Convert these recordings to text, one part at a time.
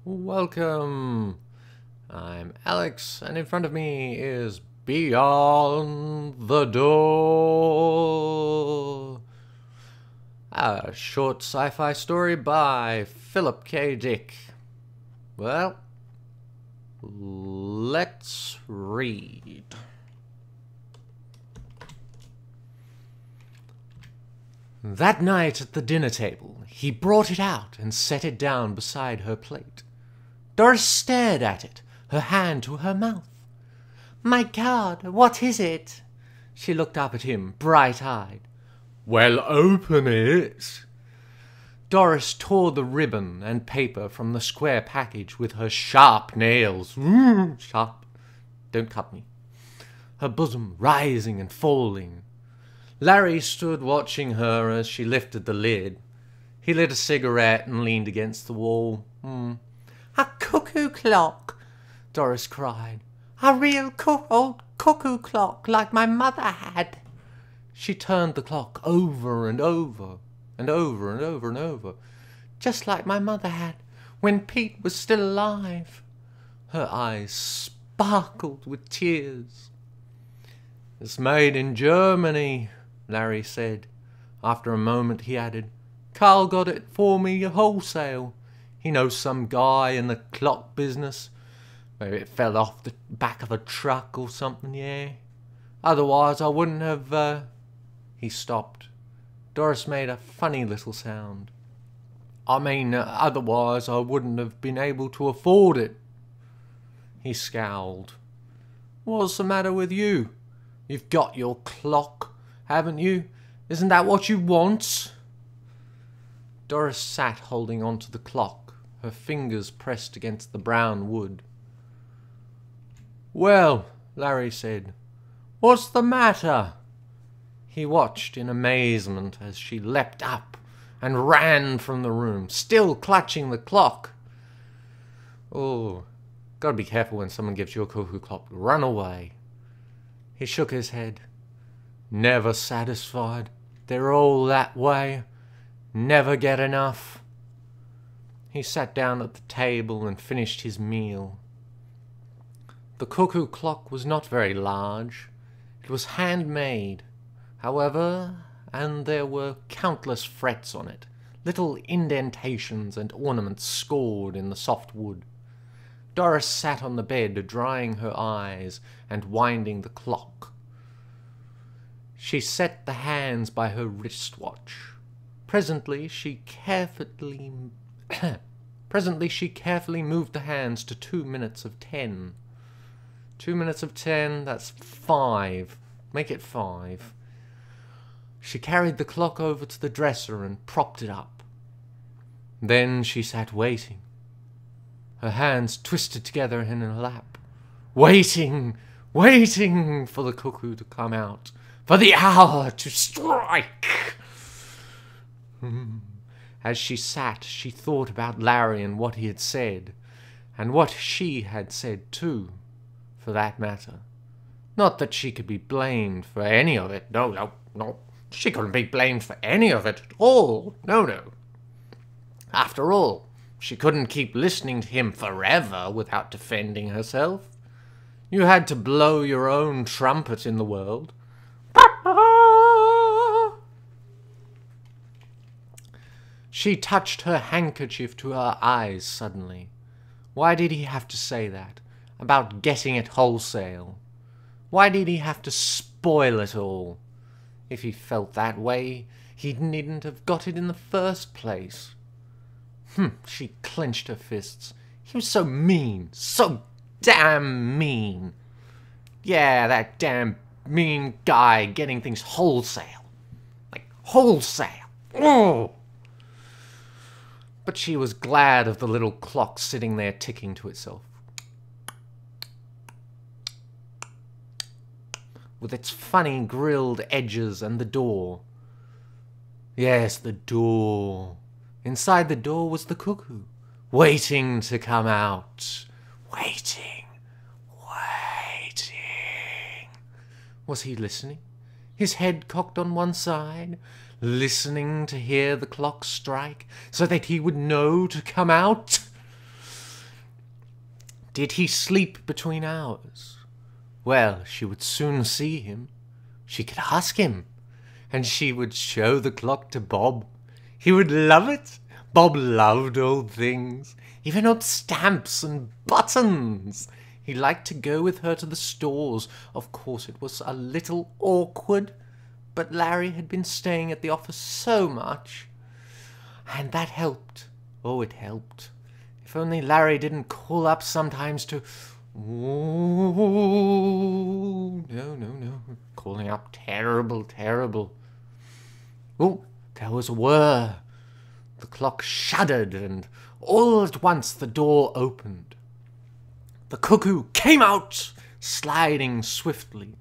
Welcome! I'm Alex, and in front of me is Beyond the Door, a short sci-fi story by Philip K. Dick. Well, let's read. That night at the dinner table, he brought it out and set it down beside her plate. Doris stared at it, her hand to her mouth. "My God, what is it?" She looked up at him, bright-eyed. "Well, open it." Doris tore the ribbon and paper from the square package with her sharp nails. Sharp. Don't cut me. Her bosom rising and falling. Larry stood watching her as she lifted the lid. He lit a cigarette and leaned against the wall. "A cuckoo clock!" Doris cried. "A real old cuckoo clock like my mother had." She turned the clock over and over and over and over and over, just like my mother had when Pete was still alive. Her eyes sparkled with tears. "It's made in Germany," Larry said. After a moment he added, "Carl got it for me wholesale. He knows some guy in the clock business. Maybe it fell off the back of a truck or something, yeah. Otherwise I wouldn't have..." He stopped. Doris made a funny little sound. Otherwise I wouldn't have been able to afford it." He scowled. "What's the matter with you? You've got your clock, haven't you? Isn't that what you want?" Doris sat holding on to the clock, her fingers pressed against the brown wood. "Well," Larry said, "what's the matter?" He watched in amazement as she leapt up and ran from the room, still clutching the clock. "Oh, gotta be careful when someone gives you a cuckoo clock. Run away." He shook his head. "Never satisfied. They're all that way. Never get enough." He sat down at the table and finished his meal. The cuckoo clock was not very large. It was handmade, however, and there were countless frets on it, little indentations and ornaments scored in the soft wood. Doris sat on the bed, drying her eyes and winding the clock. She set the hands by her wristwatch. Presently she carefully moved the hands to 2 minutes of 10. 2 minutes of 10, that's 5. Make it 5. She carried the clock over to the dresser and propped it up. Then she sat waiting, her hands twisted together in her lap, waiting for the cuckoo to come out, for the hour to strike. As she sat, she thought about Larry and what he had said, and what she had said too, for that matter. Not that she could be blamed for any of it. No. She couldn't be blamed for any of it at all. No. After all, she couldn't keep listening to him forever without defending herself. You had to blow your own trumpet in the world. She touched her handkerchief to her eyes suddenly. Why did he have to say that? About getting it wholesale? Why did he have to spoil it all? If he felt that way, he needn't have got it in the first place. She clenched her fists. He was so mean, so damn mean. Yeah, that damn mean guy getting things wholesale. Like, wholesale. Oh! But she was glad of the little clock sitting there ticking to itself, with its funny grilled edges, and the door. Yes, the door. Inside the door was the cuckoo, waiting to come out. Waiting. Was he listening? His head cocked on one side, listening to hear the clock strike, so that he would know to come out? Did he sleep between hours? Well, she would soon see him. She could ask him, and she would show the clock to Bob. He would love it. Bob loved old things, even old stamps and buttons. He liked to go with her to the stores. Of course, it was a little awkward, but Larry had been staying at the office so much, and that helped. Oh, it helped. If only Larry didn't call up sometimes to... Oh, no. Calling up, terrible, terrible. Oh, there was a whir. The clock shuddered, and all at once the door opened. The cuckoo came out, sliding swiftly.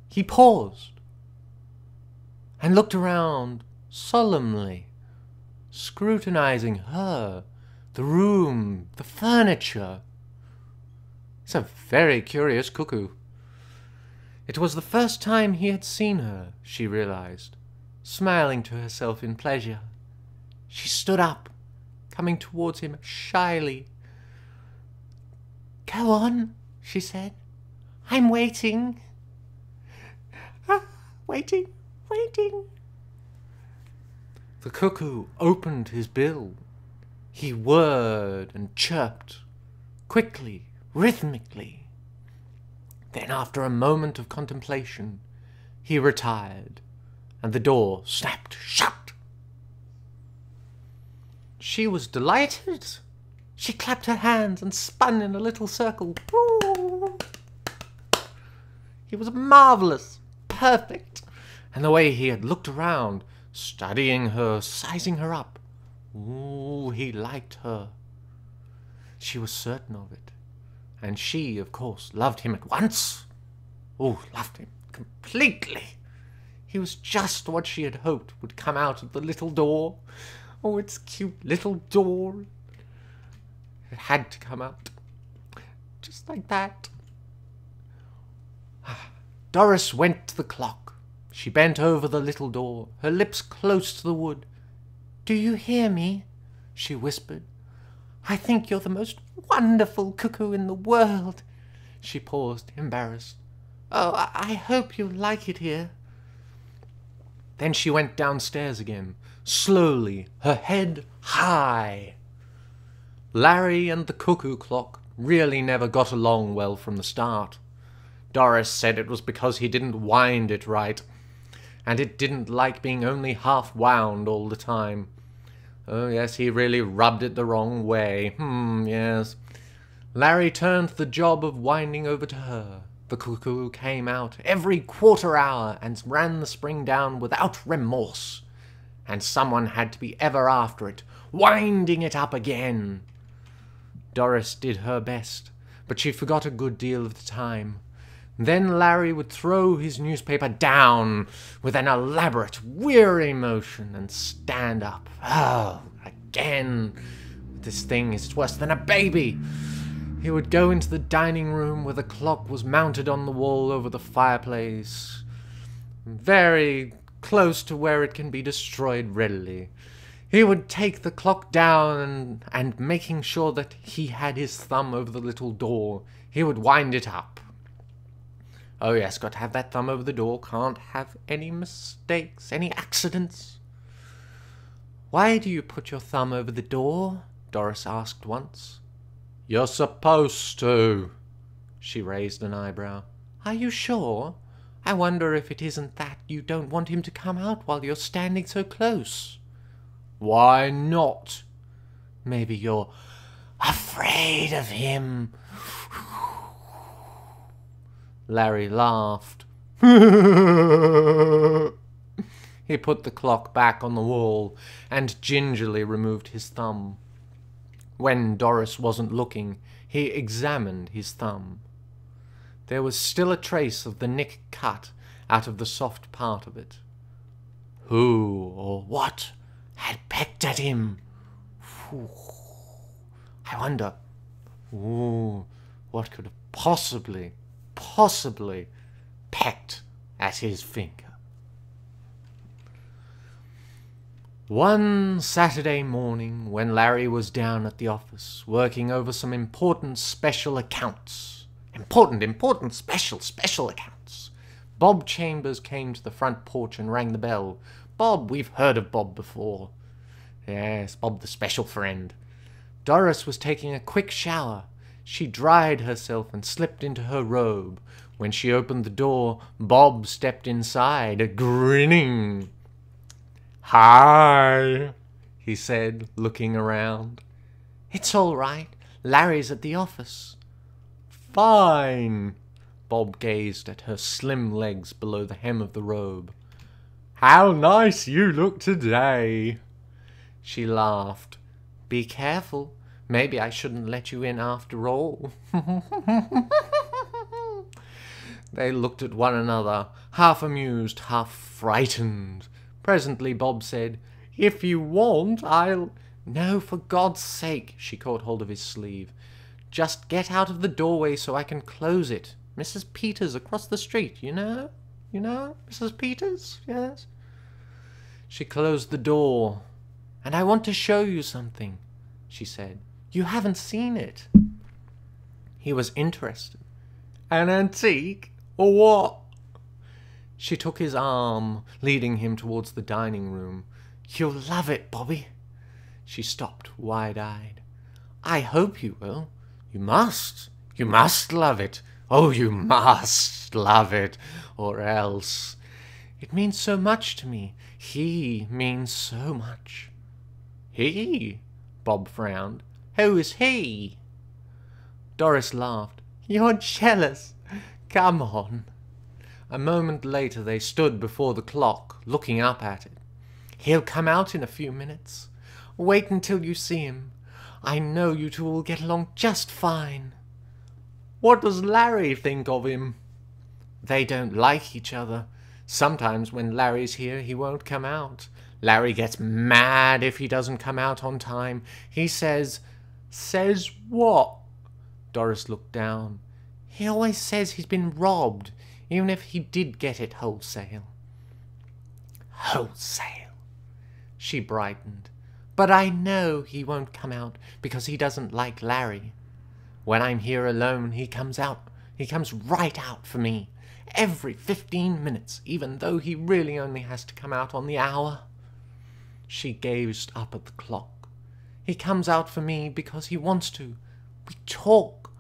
He paused and looked around solemnly, scrutinizing her, the room, the furniture. It's a very curious cuckoo. It was the first time he had seen her, she realized, smiling to herself in pleasure. She stood up, coming towards him shyly. "Go on," she said. "I'm waiting." Waiting. The cuckoo opened his bill. He whirred and chirped, quickly, rhythmically. Then, after a moment of contemplation, he retired, and the door snapped shut. She was delighted. She clapped her hands and spun in a little circle. Ooh. He was marvelous, perfect, and the way he had looked around, studying her, sizing her up. Ooh, he liked her. She was certain of it. And she, of course, loved him at once. Oh, loved him completely. He was just what she had hoped would come out of the little door. Oh, its cute little door. It had to come out. Just like that. Doris went to the clock. She bent over the little door, her lips close to the wood. "Do you hear me?" she whispered. "I think you're the most wonderful cuckoo in the world." She paused, embarrassed. "Oh, I hope you like it here." Then she went downstairs again, slowly, her head high. Larry and the cuckoo clock really never got along well from the start. Doris said it was because he didn't wind it right, and it didn't like being only half wound all the time. Oh, yes, he really rubbed it the wrong way. Yes. Larry turned the job of winding over to her. The cuckoo came out every quarter hour and ran the spring down without remorse. And someone had to be ever after it, winding it up again. Doris did her best, but she forgot a good deal of the time. Then Larry would throw his newspaper down with an elaborate, weary motion and stand up. Oh, again. This thing is worse than a baby. He would go into the dining room where the clock was mounted on the wall over the fireplace, very close to where it can be destroyed readily. He would take the clock down and making sure that he had his thumb over the little door, he would wind it up. Oh yes, got to have that thumb over the door. Can't have any mistakes, any accidents. "Why do you put your thumb over the door?" Doris asked once. "You're supposed to." She raised an eyebrow. "Are you sure? I wonder if it isn't that you don't want him to come out while you're standing so close." "Why not?" "Maybe you're afraid of him." Larry laughed. He put the clock back on the wall and gingerly removed his thumb. When Doris wasn't looking, he examined his thumb. There was still a trace of the nick cut out of the soft part of it. Who or what had pecked at him? I wonder, what could have possibly pecked at his finger? One Saturday morning, when Larry was down at the office, working over some important special accounts. Important special accounts. Bob Chambers came to the front porch and rang the bell. Bob, we've heard of Bob before. Yes, Bob the special friend. Doris was taking a quick shower. She dried herself and slipped into her robe. When she opened the door, Bob stepped inside, grinning. "Hi," he said, looking around. "It's all right. Larry's at the office." "Fine." Bob gazed at her slim legs below the hem of the robe. "How nice you look today." She laughed. "Be careful. Maybe I shouldn't let you in after all." They looked at one another, half amused, half frightened. Presently Bob said, "If you want, I'll—" "No, for God's sake," she caught hold of his sleeve. "Just get out of the doorway so I can close it. Mrs. Peters across the street, you know? You know, Mrs. Peters, yes?" She closed the door. "And I want to show you something," she said. "You haven't seen it." He was interested. "An antique, or what?" She took his arm, leading him towards the dining room. "You'll love it, Bobby." She stopped, wide-eyed. "I hope you will. You must. You must love it. Oh, you must love it. Or else. It means so much to me. He means so much." "He?" Bob frowned. "Who is he?" Doris laughed. "You're jealous. Come on." A moment later they stood before the clock, looking up at it. "He'll come out in a few minutes. Wait until you see him. I know you two will get along just fine." "What does Larry think of him?" "They don't like each other. Sometimes when Larry's here he won't come out. Larry gets mad if he doesn't come out on time. He says—" "Says what?" Doris looked down. "He always says he's been robbed, even if he did get it wholesale." "Wholesale?" She brightened. "But I know he won't come out because he doesn't like Larry. When I'm here alone, he comes right out for me. Every 15 minutes, even though he really only has to come out on the hour." She gazed up at the clock. "He comes out for me because he wants to. We talk.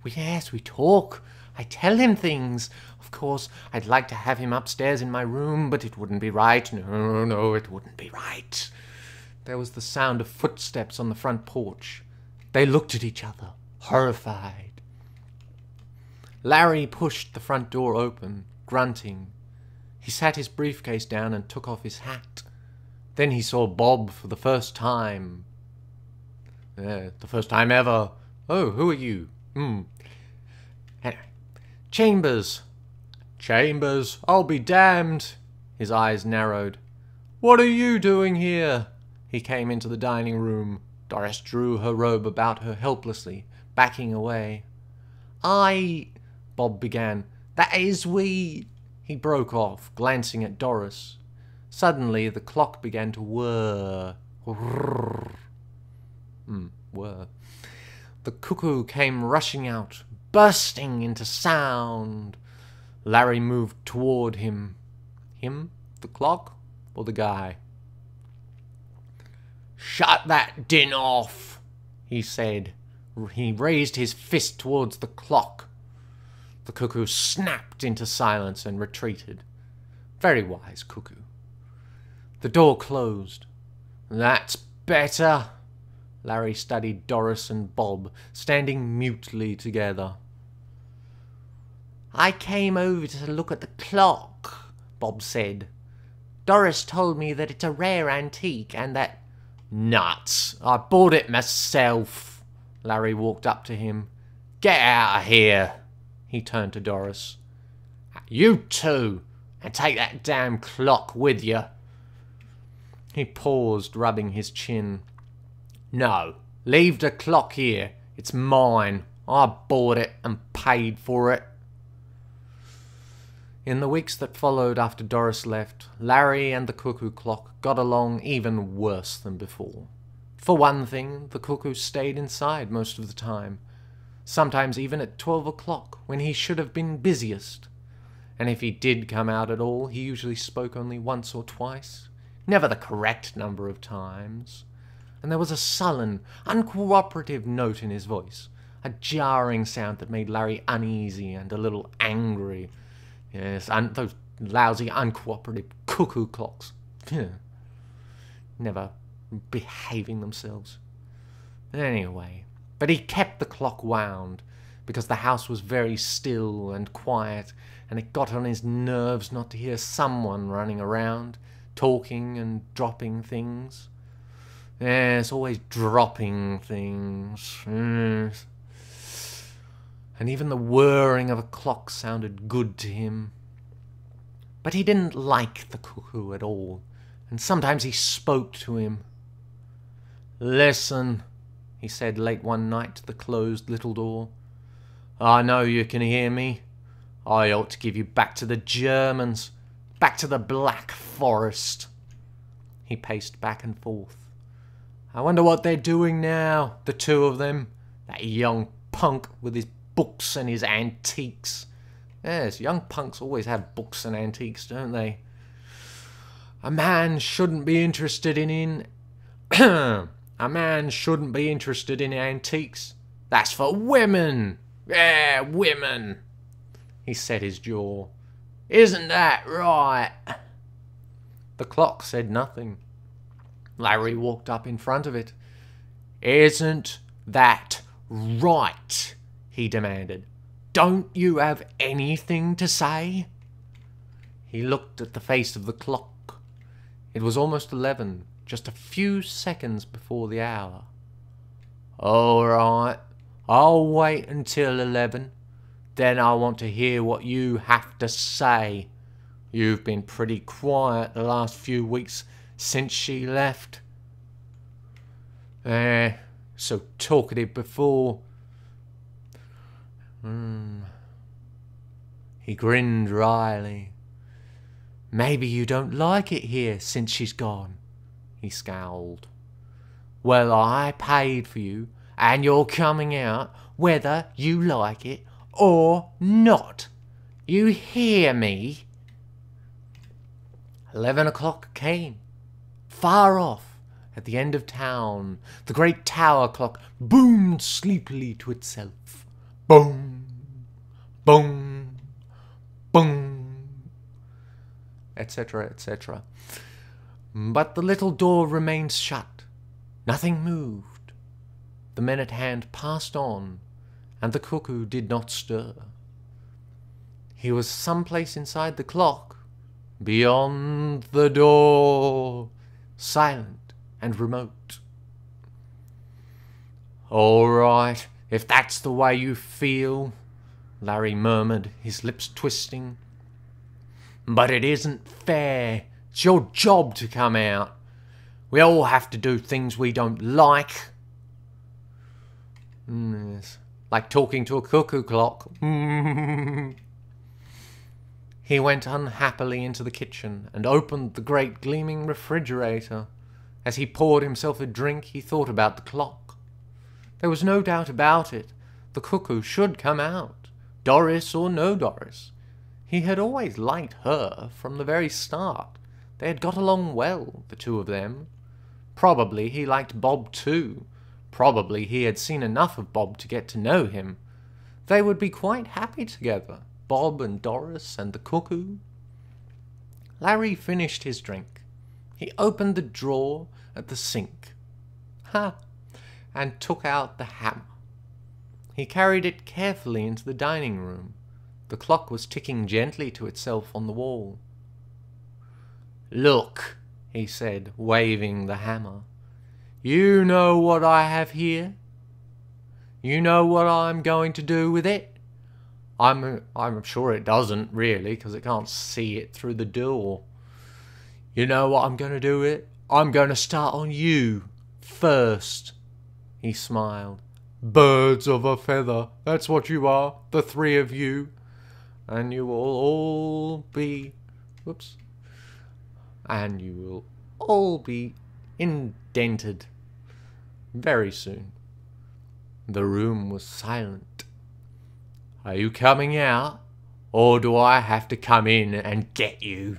Yes, we talk. I tell him things. Of course, I'd like to have him upstairs in my room, but it wouldn't be right. No, it wouldn't be right." There was the sound of footsteps on the front porch. They looked at each other, horrified. Larry pushed the front door open, grunting. He sat his briefcase down and took off his hat. Then he saw Bob for the first time. The first time ever. "Oh, who are you?" "Chambers." "Chambers? I'll be damned." His eyes narrowed. "What are you doing here?" He came into the dining room. Doris drew her robe about her helplessly, backing away. Bob began. "That is, we—" He broke off, glancing at Doris. Suddenly the clock began to whir. Whir. The cuckoo came rushing out, bursting into sound. Larry moved toward him. Him? The clock? Or the guy? "Shut that din off," he said. He raised his fist towards the clock. The cuckoo snapped into silence and retreated. Very wise cuckoo. The door closed. "That's better." Larry studied Doris and Bob, standing mutely together. "I came over to look at the clock," Bob said. "Doris told me that it's a rare antique and that—" "Nuts! I bought it myself." Larry walked up to him. "Get out of here." He turned to Doris. "You too, and take that damn clock with you." He paused, rubbing his chin. "No, leave the clock here. It's mine. I bought it and paid for it." In the weeks that followed after Doris left, Larry and the cuckoo clock got along even worse than before. For one thing, the cuckoo stayed inside most of the time, sometimes even at 12 o'clock, when he should have been busiest. And if he did come out at all, he usually spoke only once or twice, never the correct number of times. And there was a sullen, uncooperative note in his voice, a jarring sound that made Larry uneasy and a little angry. Yes, and those lousy, uncooperative cuckoo clocks. Never behaving themselves. Anyway, but he kept the clock wound, because the house was very still and quiet, and it got on his nerves not to hear someone running around, talking and dropping things. Yes, always dropping things. Yes. And even the whirring of a clock sounded good to him. But he didn't like the cuckoo at all, and sometimes he spoke to him. "Listen," he said late one night to the closed little door. "I know you can hear me. I ought to give you back to the Germans, back to the Black Forest." He paced back and forth. "I wonder what they're doing now, the two of them. That young punk with his books and his antiques." Yes, young punks always have books and antiques, don't they? A man shouldn't be interested in a man shouldn't be interested in antiques. That's for women. Yeah, women. He set his jaw. "Isn't that right?" The clock said nothing. Larry walked up in front of it. "Isn't that right?" he demanded. "Don't you have anything to say?" He looked at the face of the clock. It was almost 11, just a few seconds before the hour. "All right, I'll wait until 11. Then I want to hear what you have to say. You've been pretty quiet the last few weeks since she left. So talkative before." He grinned wryly. "Maybe you don't like it here since she's gone," he scowled. "Well, I paid for you, and you're coming out whether you like it or not. You hear me?" 11 o'clock came. Far off, at the end of town, the great tower clock boomed sleepily to itself. Boom, boom, boom, etc., etc. But the little door remained shut. Nothing moved. The men at hand passed on, and the cuckoo did not stir. He was someplace inside the clock, beyond the door, silent and remote. "All right, if that's the way you feel," Larry murmured, his lips twisting. "But it isn't fair. It's your job to come out. We all have to do things we don't like." Yes, like talking to a cuckoo clock. He went unhappily into the kitchen and opened the great gleaming refrigerator. As he poured himself a drink, he thought about the clock. There was no doubt about it. The cuckoo should come out, Doris or no Doris. He had always liked her from the very start. They had got along well, the two of them. Probably he liked Bob too. Probably he had seen enough of Bob to get to know him. They would be quite happy together, Bob and Doris and the cuckoo. Larry finished his drink. He opened the drawer at the sink. And took out the hammer. He carried it carefully into the dining room. The clock was ticking gently to itself on the wall. "Look," he said, waving the hammer. "You know what I have here? You know what I'm going to do with it? I'm sure it doesn't, really, because it can't see it through the door. You know what I'm going to do with it? I'm going to start on you first." He smiled. "Birds of a feather, that's what you are, the three of you. and you will all be... Whoops. And you will all be indented very soon. The room was silent. Are you coming out, or do I have to come in and get you?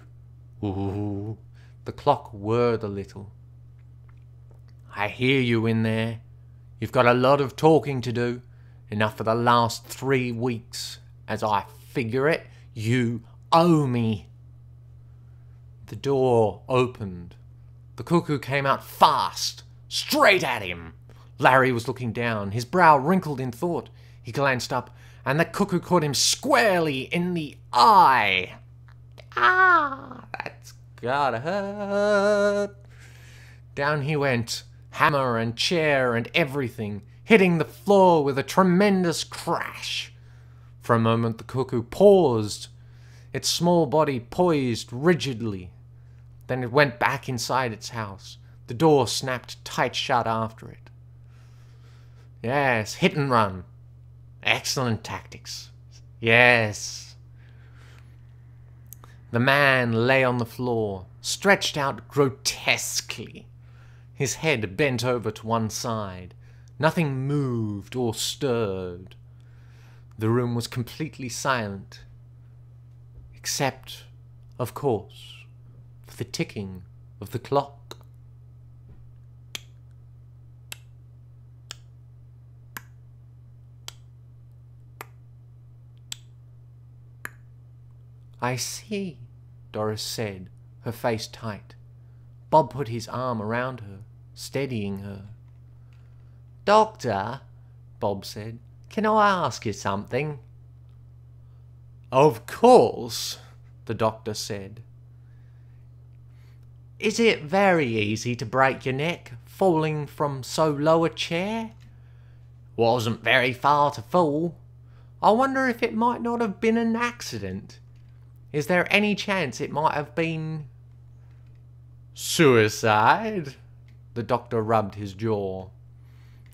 Ooh. The clock whirred a little. I hear you in there. You've got a lot of talking to do. Enough for the last 3 weeks. As I figure it, you owe me. The door opened. The cuckoo came out fast, straight at him. Larry was looking down, his brow wrinkled in thought. He glanced up, and the cuckoo caught him squarely in the eye. Ah, that's gotta hurt. Down he went, hammer and chair and everything, hitting the floor with a tremendous crash. For a moment the cuckoo paused, its small body poised rigidly. Then it went back inside its house. The door snapped tight shut after it. Yes, hit and run. Excellent tactics. Yes. The man lay on the floor, stretched out grotesquely, his head bent over to one side. Nothing moved or stirred. The room was completely silent, except, of course, for the ticking of the clock. I see, Doris said, her face tight. Bob put his arm around her, steadying her. Doctor, Bob said, can I ask you something? Of course, the doctor said. Is it very easy to break your neck, falling from so low a chair? Wasn't very far to fall. I wonder if it might not have been an accident. Is there any chance it might have been... Suicide? The doctor rubbed his jaw.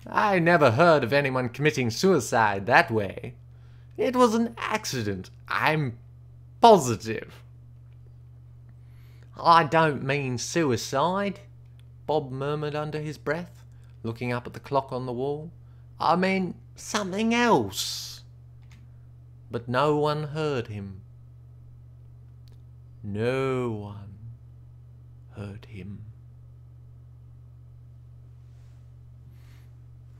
I never heard of anyone committing suicide that way. It was an accident, I'm positive. I don't mean suicide, Bob murmured under his breath, looking up at the clock on the wall. I mean something else. But no one heard him. No one heard him.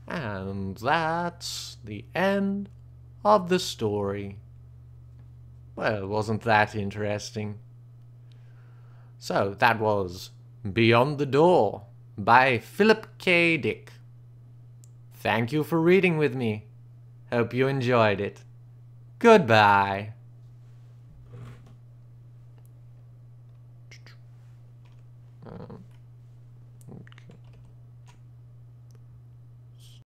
And that's the end of the story. Well, wasn't that interesting? So, that was Beyond the Door by Philip K. Dick. Thank you for reading with me. Hope you enjoyed it. Goodbye.